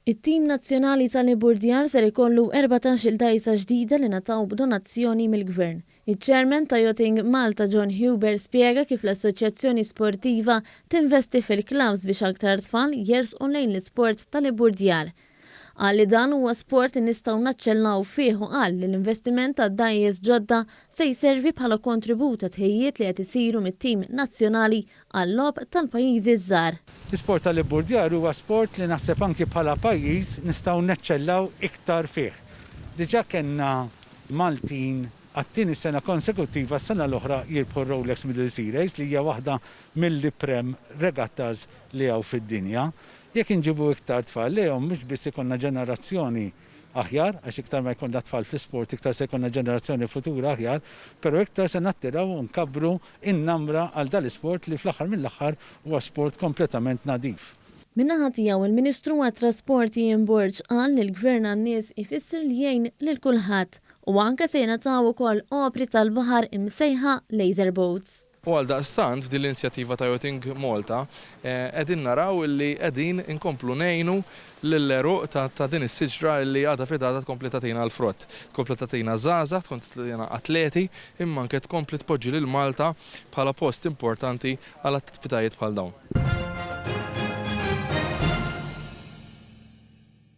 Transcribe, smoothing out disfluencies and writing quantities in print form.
It-tim nazzjonali tal-Ibburdjar ser ikollu 14 dgħajsa ġdida li ngħataw b'donazzjoni mill-Gvern. Iċ-Chairman ta' Yachting Malta spjega kif l-assoċjazzjoni sportiva tinvesti fil-klabbs biex aktar tfal jersqu lejn l-isport tal-Ibburdjar. Għalli dan huwa sport li nistgħu naċċellaw fih u qal li l-investiment ta' dgħajjes ġodda se jservi bħala kontribut ta' tħejjiet li qed isiru mit-tim nazzjonali għal-logħob tal-pajjiżi żgħar. L-isport tal-Ibburdjar huwa sport li naħseb anki bħala pajjiż nistgħu neċċellaw iktar fih. Diġà kellna Maltin għat-tieni sena konsekuttiva s-sena l-oħra jirbħu Rolex mill-Series li hija waħda mill-iprem regattas li hawn fid-dinja. Jekk inġibu iktar tfal lehom mhux biss ikonna ġenerazzjoni aħjar, għax iktar ma jkollna tfal fl-isport iktar se jkollna ġenerazzjoni futura aħjar, però iktar se nattiraw u nkabru in-namra għal dal-isport li fl-aħħar mill-aħħar huwa sport kompletament nadif. Min-naħa tiegħu il-Ministru għat-Trasporti Borġ qal li l-Gvern għan-nies ifisser li jgħin lil kulħadd u anke se jingħataw ukoll opri tal-baħar imsejħa laser boats. U għaldaqstant f'din l-inizjattiva ta' Yachting Malta qegħdin naraw li qegħdin inkomplu ngħinu lill-eruq ta' din is-siġra li għadha fidata tkompli tagħtina l-frott. Tkompli tagħtina żgħażagħ, tkompli tagħtina atleti, imma anke tkompli tpoġġi lil Malta bħala post importanti għal attivitajiet bħal dawn.